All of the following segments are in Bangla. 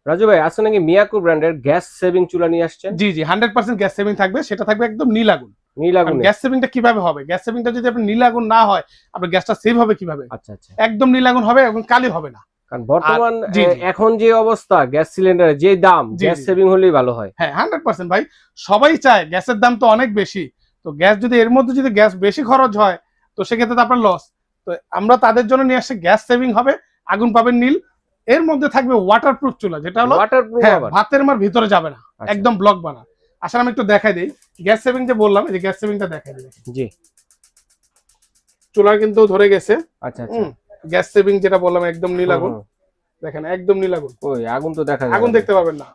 রাজু ভাই আজকে নাকি মিয়াকো ব্র্যান্ডের গ্যাস সেভিং চুলা নিয়ে আসছেন? জি জি 100% গ্যাস সেভিং থাকবে, সেটা থাকবে একদম নীল আগুন। নীল আগুন। গ্যাস সেভিংটা কিভাবে হবে? গ্যাস সেভিংটা যদি আপনি নীল আগুন না হয়, আপনার গ্যাসটা সেভ হবে কিভাবে? আচ্ছা আচ্ছা। একদম নীল আগুন হবে এবং কালি হবে না। কারণ বর্তমান জি, জি। এখন যে অবস্থা গ্যাস সিলিন্ডারের যে দাম, জি, গ্যাস জি। সেভিং হলেই ভালো হয়। হ্যাঁ 100% ভাই, সবাই চায়, গ্যাসের দাম তো অনেক বেশি। তো গ্যাস যদি এর মধ্যে যদি গ্যাস বেশি খরচ হয়, তো সেক্ষেত্রে তো আপনার লস। তো আমরা তাদের জন্য নিয়ে আসছি গ্যাস সেভিং হবে, আগুন পাবেন নীল। এর মধ্যে থাকবে ওয়াটারপ্রুফ চুলা, যেটা হলো ওয়াটারপ্রুফ হ্যাঁ আবার? ভাতের মার ভিতরে যাবে না, আচ্ছা। একদম ব্লক বানা। আসলে আমি একটু দেখাই দিই গ্যাস সেভিং যে বললাম, এই যে গ্যাস সেভিংটা দেখাই দিই। জি। চুলা কিন্তু ধরে গেছে। আচ্ছা আচ্ছা। গ্যাস সেভিং যেটা বললাম একদম নীল হুম, আগুন। হুম। দেখেন একদম নীল আগুন। ওই আগুন তো দেখা যায় আগুন না। দেখতে পাবেন না।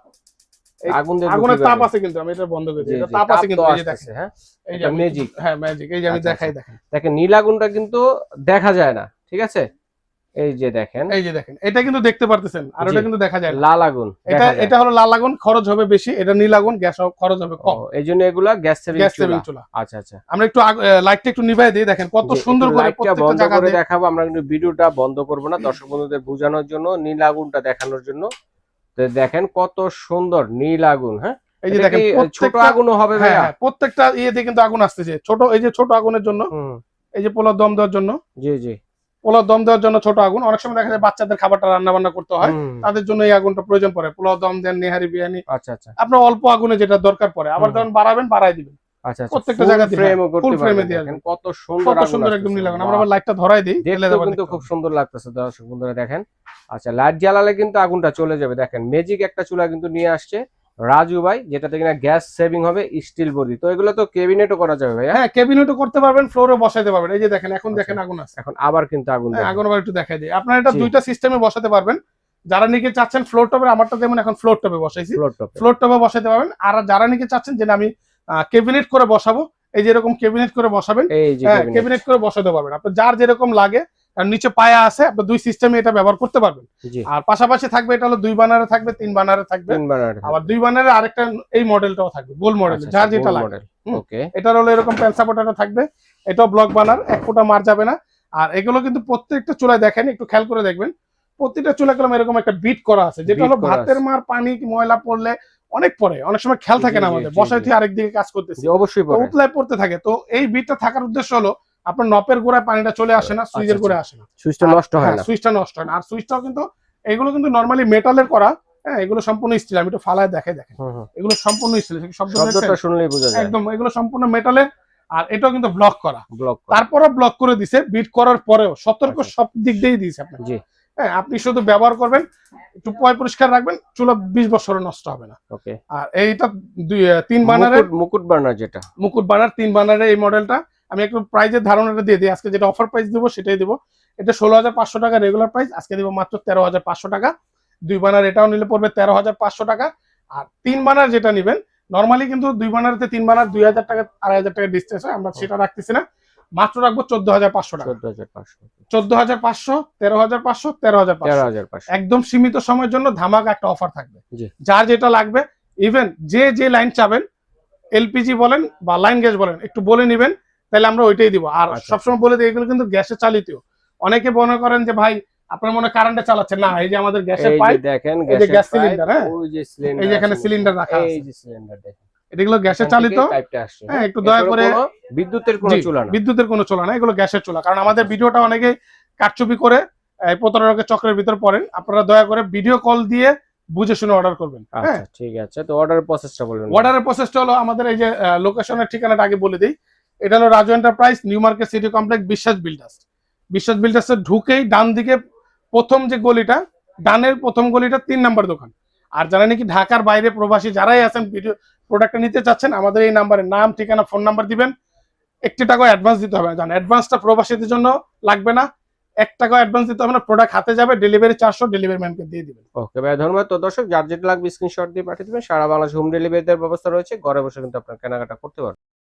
এই আগুন দেখবো আগুনের তাপ কিভাবে? আছে কিন্তু, আমি এটা বন্ধ করে জি দিই। এটা জি, তাপ আছে কিন্তু, তো এই যে আসতেছে, দেখেন। হ্যাঁ। এই যে এটা আমি ম্যাজিক। হ্যাঁ ম্যাজিক, এই যে আমি আচ্ছা দেখাই আচ্ছা। দেখেন। দেখেন নীল আগুনটা কিন্তু দেখা যায় না, ঠিক আছে? এই যে দেখেন এই যে দেখেন, এটা কিন্তু দেখতে পারতেছেন, আর জি, ওটা কিন্তু দেখা যায় না। লাল আগুন এটা দেখা যায়। এটা হলো লাল আগুন, খরচ হবে বেশি। এটা নীল আগুন, গ্যাস খরচ হবে ও কম। এইজন্য এগুলা গ্যাস সেভিং গ্যাস চুলা। সেভিং চুলা। আচ্ছা আচ্ছা। আমরা একটু লাইটটা একটু নিভাই দিই, দেখেন কত জি, সুন্দর একটু করে লাইটটা প্রত্যেকটা বন্ধ জায়গা করে দিয়ে। দেখাবো, আমরা কিন্তু ভিডিওটা বন্ধ করব না দর্শক বন্ধুদের বোঝানোর জন্য, নীল আগুনটা দেখানোর জন্য। তো দেখেন কত সুন্দর নীল আগুন, হ্যাঁ। এই যে এটা দেখেন কি ছোট প্রত্যেকটা আগুনও হবে হ্যাঁ ভাইয়া? হ্যাঁ প্রত্যেকটা ইয়েতে কিন্তু আগুন আসতেছে। ছোট, এই যে ছোট আগুনের জন্য, হুম। এই যে পোলাও দম দেওয়ার জন্য, জি জি। পোলাও দম দেওয়ার জন্য ছোট আগুন। অনেক সময় দেখা যায় বাচ্চাদের খাবারটা রান্না বান্না করতে হয়, হুম। তাদের জন্য এই আগুনটা প্রয়োজন পড়ে। পোলাও দম দেন, নেহারি বিরিয়ানি, আচ্ছা আচ্ছা। আপনার অল্প আগুনে যেটা দরকার পড়ে, আবার হুম। যখন বাড়াবেন বাড়াই দিবেন। আচ্ছা আচ্ছা, প্রত্যেকটা ফুল জায়গাতে ফ্রেমও করতে ফুল ফ্রেমে পারবেন। দিয়ে দেখেন আসবেন। কত সুন্দর কত আগুন সুন্দর একদম আসতেছে। নীল আগুন। আমরা বাহ! আবার লাইটটা ধরাই দিই, তেলে দেখতেও আবার কিন্তু দেখতে খুব হবে। সুন্দর লাগতেছে দর্শক বন্ধুরা দেখেন। আচ্ছা, লাইট জ্বালালে কিন্তু আগুনটা চলে যাবে। দেখেন ম্যাজিক একটা চুলা কিন্তু নিয়ে আসছে রাজু ভাই, যেটাতে কিনা গ্যাস সেভিং হবে, স্টিল বডি। তো এগুলো তো ক্যাবিনেটও করা যাবে ভাইয়া? হ্যাঁ ক্যাবিনেটও করতে পারবেন, ফ্লোরে বসাতে পারবেন। এই যে দেখেন, এখন আচ্ছা, দেখেন আগুন আছে। এখন আবার কিন্তু আগুন হ্যাঁ দেখেন। আগুন আবার একটু দেখাই দিই। আপনারা এটা জি, দুইটা সিস্টেমে বসাতে পারবেন। যারা নিকে চাচ্ছেন ফ্লোর টপে, আমারটা যেমন এখন ফ্লোর টপে বসাইছি, ফ্লোর টপে। ফ্লোর টপে বসাতে পারবেন। আর যারা নিকে চাচ্ছেন যে না আমি ক্যাবিনেট করে বসাবো, এই যে এরকম ক্যাবিনেট করে বসাবেন। এই যে হ্যাঁ ক্যাবিনেট। ক্যাবিনেট করে বসাতে পারবেন, আপনার যার যেরকম লাগে। আর নিচে পায়া আছে, আপনি দুই সিস্টেমে এটা ব্যবহার করতে পারবেন। জি। আর পাশাপাশি থাকবে, এটা হলো 2 বানারে থাকবে, 3 বানারে থাকবে। 3 বানার আবার থাকবে। 2 বানারে আরেকটা এই মডেলটাও থাকবে, গোল মডেল, আচ্ছা আচ্ছা, যার যেটা গোল লাগে। মডেল। হুম। ওকে। এটার হলো এরকম প্যান সাপোর্টারটা থাকবে। এটাও ব্লক বানার, এক ফোঁটা মার যাবে না। আর এগুলো কিন্তু প্রত্যেকটা চুলায় দেখেন, একটু খেয়াল করে দেখবেন, প্রত্যেকটা চুলা কলম এরকম একটা বিট করা আছে, যেটা বিট হলো করা ভাতের আছে। মার পানি ময়লা পড়লে অনেক পরে, অনেক সময় খেয়াল থাকে জি না জি আমাদের, জি বসায় জি। থেকে আরেকদিকে কাজ করতেছি, জি অবশ্যই তো পড়ে। উতলায় পড়তে থাকে। তো এই বিটটা থাকার উদ্দেশ্য হলো আপনার নপের গোড়ায় পানিটা চলে আসে না, আচ্ছা সুইচের আচ্ছা। গোড়ায় আসে না। সুইচটা আর নষ্ট হয় হ্যাঁ না। সুইচটা নষ্ট হয় না। আর সুইচটাও কিন্তু, এগুলো কিন্তু নরমালি মেটালের করা। হ্যাঁ এগুলো সম্পূর্ণ স্টিল। আমি একটু ফালায় দেখেন, হুম হুম। এগুলো সম্পূর্ণ স্টিল। শব্দ শব্দটা পেয়েছেন? শুনলেই বোঝা যায়। একদম এগুলো সম্পূর্ণ মেটালের। আর এটাও কিন্তু ব্লক করা। ব্লক করা। তারপরে ব্লক করে দিছে, বিট করার পরেও সতর্ক আচ্ছা। সব দিক দিয়েই দিয়েছে আপনাকে। জি। হ্যাঁ আপনি শুধু ব্যবহার করবেন, একটু পরিষ্কার রাখবেন, চুলা 20 বছরে নষ্ট হবে না। ওকে। আর এইটা 3 বানারের মুকুট বার্নার যেটা। মুকুট বানার 3 বানারের এই মডেলটা। আমি একটু প্রাইজের ধারণাটা দিয়ে দিই। আজকে যেটা অফার প্রাইস দেবো সেটাই দেবো। এটা 16,500 টাকা রেগুলার প্রাইস, আজকে দেবো মাত্র 13,500 টাকা। 2 বানার এটাও নিলে পড়বে 13,500 টাকা। আর 3 বানার যেটা নিবেন, নরমালি কিন্তু 2 বানারতে 3 বানার 2,000 টাকা 2,500 টাকা ডিসটেন্স হয়, আমরা সেটা রাখতেছি না, মাত্র রাখবো 14,500 টাকা। 14,500। 14,500, 13,500, 13,500। 13,500। একদম সীমিত সময়ের জন্য ধামাকা একটা অফার থাকবে। জি। যার যেটা লাগবে, ইভেন যে যে লাইন চাবেন, এলপিজি বলেন বা লাইন গ্যাস বলেন, একটু বলে নিবেন, তাহলে আমরা ওইটাই দিব। আর আচ্ছা। সবসময় বলে দিই, এগুলো কিন্তু গ্যাসে চালিত। অনেকে মনে করেন যে ভাই আপনার মনে কারেন্টে চালাচ্ছেন না, এই যে আমাদের গ্যাসের এই যে পাইপ, দেখেন এই যে গ্যাসের গ্যাস পাইপ, সিলিন্ডার। হ্যাঁ ওই যে এই সিলিন্ডার যে আছে এখানে সিলিন্ডার রাখা এই আছে, যে সিলিন্ডার দেখেন। এগুলো গ্যাসে এখান চালিত। থেকে পাইপটা আসছে। হ্যাঁ একটু দয়া করে, কোনো বিদ্যুতের কোনো জি চুলা না। বিদ্যুতের কোনো চুলা না, এগুলো গ্যাসের চুলা। কারণ আমাদের ভিডিওটা অনেকে কারচুপি করে প্রতারকের চক্রের ভিতর পড়েন। আপনারা দয়া করে ভিডিও কল দিয়ে বুঝে শুনে অর্ডার করবেন। হ্যাঁ আচ্ছা ঠিক আছে, তো অর্ডারের প্রসেসটা বলবেন। অর্ডারের প্রসেসটা হলো, আমাদের এই যে লোকেশনের ঠিকানাটা আগে বলে দিই। এটা হলো Raju enterprise, new market city complex, বিশ্বাস বিল্ডার্স। বিশ্বাস বিল্ডার্সের ঢুকেই ডান দিকে প্রথম যে গলিটা, ডানের প্রথম গলিটা 3 নাম্বার দোকান। আর যারা নাকি ঢাকার বাইরে প্রবাসী যারাই আছেন, ভিডিও প্রোডাক্টটা নিতে চাচ্ছেন, আমাদের এই নাম্বারে নাম, ঠিকানা, ফোন নাম্বার দিবেন। 1 টাকা অ্যাডভান্স দিতে হবে। জানেন অ্যাডভান্সটা প্রবাসীদের জন্য লাগবে না, 1 টাকা অ্যাডভান্স দিতে হবে না। প্রোডাক্ট হাতে যাবে, ডেলিভারি 400 ডেলিভারি ম্যানকে দিয়ে দিবেন। ওকে ভাই, ধন্যবাদ। তো দর্শক, যার যেটা লাগবে স্ক্রিনশট দিয়ে পাঠিয়ে দিবেন। সারা বাংলাদেশ হোম ডেলিভারির ব্যবস্থা রয়েছে, ঘরে বসে কিন্তু আপনার কেনাকাটা করতে পারবেন।